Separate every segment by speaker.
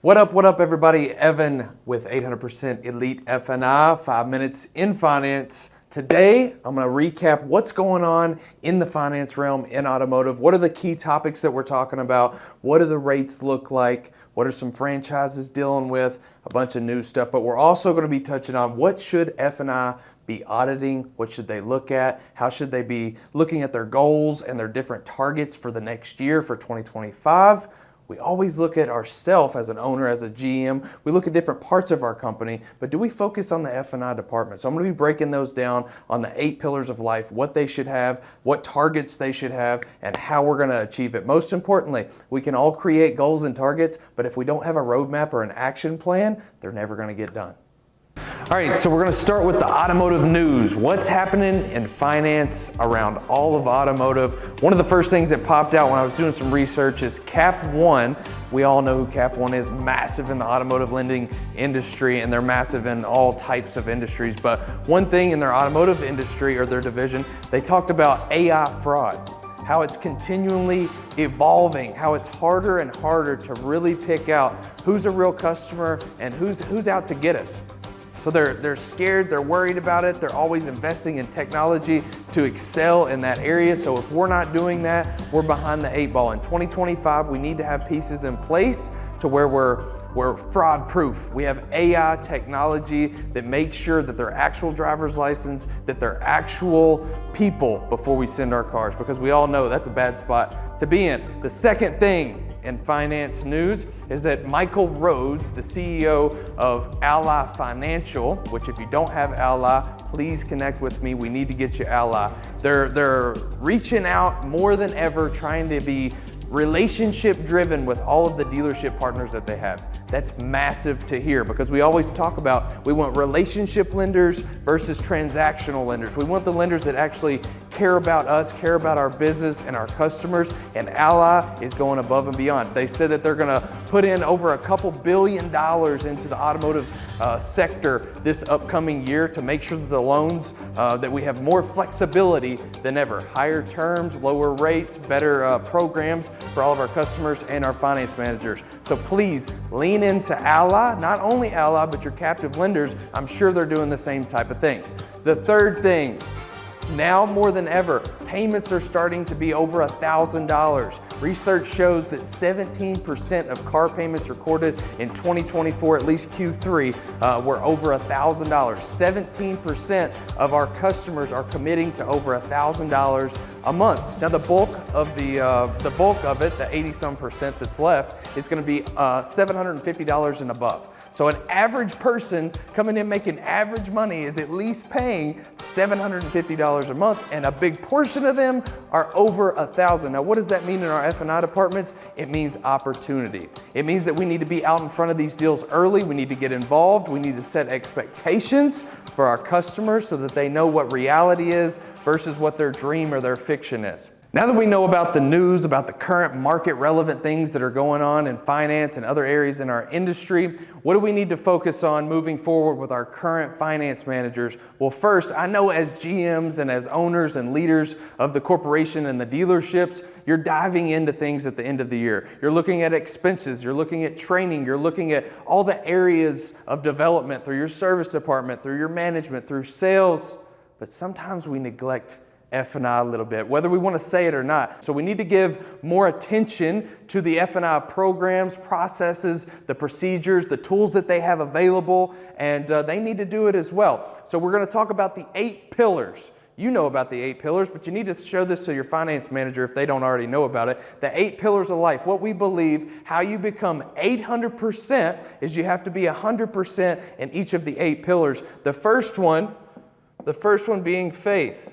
Speaker 1: What up, everybody? Evan with 800% Elite F&I, 5 minutes in finance. Today, I'm going to recap what's going on in the finance realm in automotive. What are the key topics that we're talking about? What do the rates look like? What are some franchises dealing with? A bunch of new stuff. But we're also going to be touching on what should F&I be auditing? What should they look at? How should they be looking at their goals and their different targets for the next year, for 2025? We always look at ourselves as an owner, as a GM. We look at different parts of our company, but do we focus on the F&I department? So I'm going to be breaking those down on the 8 pillars of life, what they should have, what targets they should have, and how we're going to achieve it. Most importantly, we can all create goals and targets, but if we don't have a roadmap or an action plan, they're never going to get done. All right, so we're going to start with the automotive news. What's happening in finance around all of automotive? One of the first things that popped out when I was doing some research is Cap One. We all know who Cap One is, massive in the automotive lending industry, and they're massive in all types of industries. But one thing in their automotive industry or their division, they talked about AI fraud, how it's continually evolving, how it's harder and harder to really pick out who's a real customer and who's out to get us. So they're scared, they're worried about it, they're always investing in technology to excel in that area. So if we're not doing that, we're behind the 8 ball. In 2025, we need to have pieces in place to where we're fraud proof. We have AI technology that makes sure that they're actual driver's license, that they're actual people before we send our cars, because we all know that's a bad spot to be in. The second thing in finance news is that Michael Rhodes, the CEO of Ally Financial, which if you don't have Ally, please connect with me. We need to get you Ally. They're reaching out more than ever, trying to be relationship driven with all of the dealership partners that they have. That's massive to hear, because we always talk about we want relationship lenders versus transactional lenders. We want the lenders that actually care about us, care about our business and our customers, and Ally is going above and beyond. They said that they're going to put in over a couple $2 billion into the automotive sector this upcoming year to make sure that the loans, that we have more flexibility than ever. Higher terms, lower rates, better programs for all of our customers and our finance managers. So please lean into Ally, not only Ally, but your captive lenders. I'm sure they're doing the same type of things. The third thing, now more than ever, payments are starting to be over $1,000. Research shows that 17% of car payments recorded in 2024, at least Q3, were over $1,000. 17% of our customers are committing to over $1,000 a month. Now the bulk of it, the 80-some% that's left, is going to be $750 and above. So an average person coming in making average money is at least paying $750 a month, and a big portion of them are over $1,000. Now, what does that mean in our F&I departments? It means opportunity. It means that we need to be out in front of these deals early. We need to get involved. We need to set expectations for our customers so that they know what reality is versus what their dream or their fiction is. Now that we know about the news, about the current market relevant things that are going on in finance and other areas in our industry, what do we need to focus on moving forward with our current finance managers? Well, first, I know as GMs and as owners and leaders of the corporation and the dealerships, you're diving into things at the end of the year. You're looking at expenses, you're looking at training, you're looking at all the areas of development through your service department, through your management, through sales, but sometimes we neglect F&I a little bit, whether we want to say it or not. So we need to give more attention to the F&I programs, processes, the procedures, the tools that they have available, and they need to do it as well. So we're going to talk about the 8 pillars. You know about the 8 pillars, but you need to show this to your finance manager if they don't already know about it. The 8 pillars of life, what we believe, how you become 800% is you have to be 100% in each of the 8 pillars. The first one being faith.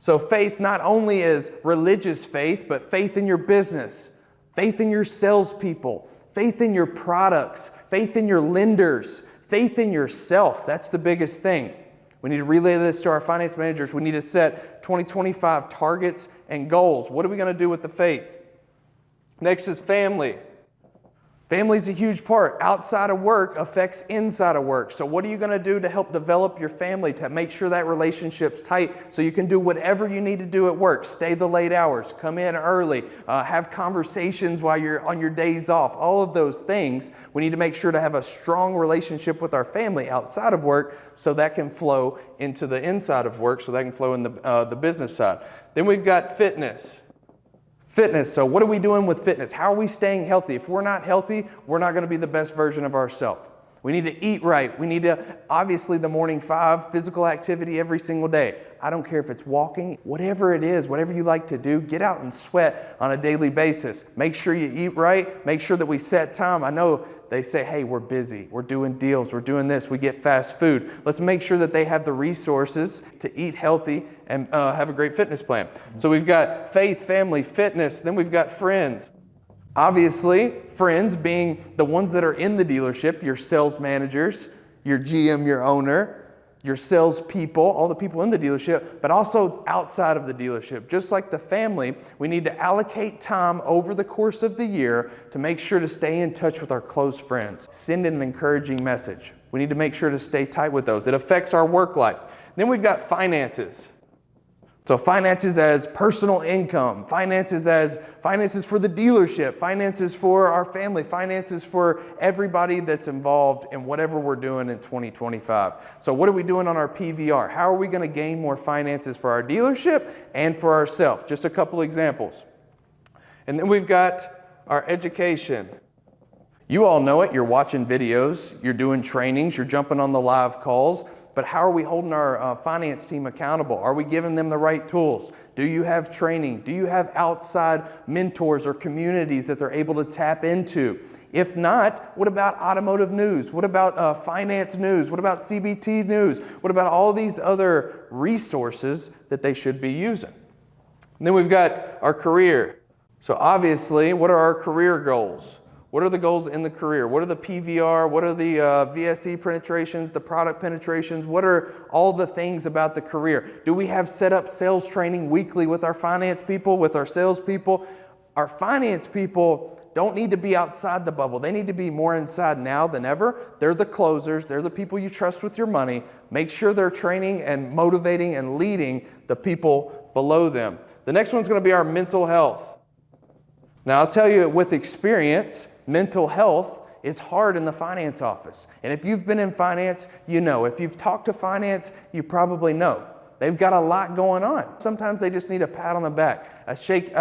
Speaker 1: So faith not only is religious faith, but faith in your business, faith in your salespeople, faith in your products, faith in your lenders, faith in yourself. That's the biggest thing. We need to relay this to our finance managers. We need to set 2025 targets and goals. What are we going to do with the faith? Next is family. Family's a huge part. Outside of work affects inside of work. So what are you going to do to help develop your family, to make sure that relationship's tight so you can do whatever you need to do at work? Stay the late hours, come in early, have conversations while you're on your days off. All of those things, we need to make sure to have a strong relationship with our family outside of work so that can flow into the inside of work, so that can flow in the business side. Then we've got fitness. Fitness. So what are we doing with fitness? How are we staying healthy? If we're not healthy, we're not going to be the best version of ourselves. We need to eat right. We need to, obviously, the morning 5, physical activity every single day. I don't care if it's walking, whatever it is, whatever you like to do, get out and sweat on a daily basis. Make sure you eat right. Make sure that we set time. I know they say, hey, we're busy. We're doing deals. We're doing this. We get fast food. Let's make sure that they have the resources to eat healthy and have a great fitness plan. So we've got faith, family, fitness. Then we've got friends. Obviously, friends being the ones that are in the dealership, your sales managers, your GM, your owner, your sales people, all the people in the dealership, but also outside of the dealership. Just like the family, we need to allocate time over the course of the year to make sure to stay in touch with our close friends. Send an encouraging message. We need to make sure to stay tight with those. It affects our work life. Then we've got finances. So finances as personal income, finances for the dealership, finances for our family, finances for everybody that's involved in whatever we're doing in 2025. So what are we doing on our PVR? How are we going to gain more finances for our dealership and for ourselves? Just a couple examples. And then we've got our education. You all know it. You're watching videos, you're doing trainings, you're jumping on the live calls. But how are we holding our finance team accountable? Are we giving them the right tools? Do you have training? Do you have outside mentors or communities that they're able to tap into? If not, what about automotive news? What about finance news? What about CBT news? What about all these other resources that they should be using? And then we've got our career. So obviously, what are our career goals? What are the goals in the career? What are the PVR? What are the VSE penetrations, the product penetrations? What are all the things about the career? Do we have set up sales training weekly with our finance people, with our sales people? Our finance people don't need to be outside the bubble. They need to be more inside now than ever. They're the closers. They're the people you trust with your money. Make sure they're training and motivating and leading the people below them. The next one's going to be our mental health. Now, I'll tell you with experience, mental health is hard in the finance office. And if you've been in finance, you know. If you've talked to finance, you probably know. They've got a lot going on. Sometimes they just need a pat on the back, shake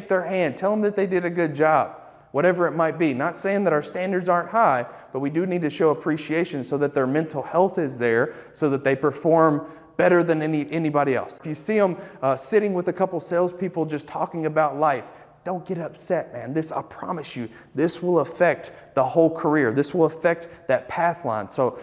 Speaker 1: their hand, tell them that they did a good job, whatever it might be. Not saying that our standards aren't high, but we do need to show appreciation so that their mental health is there, so that they perform better than anybody else. If you see them sitting with a couple salespeople just talking about life, don't get upset, man. I promise you, this will affect the whole career. This will affect that path line. So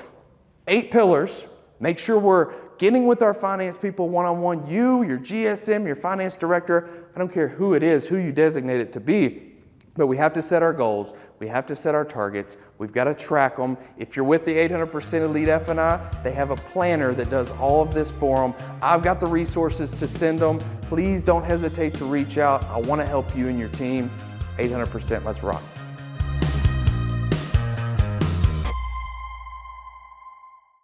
Speaker 1: 8 pillars. Make sure we're getting with our finance people one-on-one. You, your GSM, your finance director, I don't care who it is, who you designate it to be, but we have to set our goals. We have to set our targets. We've got to track them. If you're with the 800% Elite F&I, they have a planner that does all of this for them. I've got the resources to send them. Please don't hesitate to reach out. I want to help you and your team. 800%, let's rock.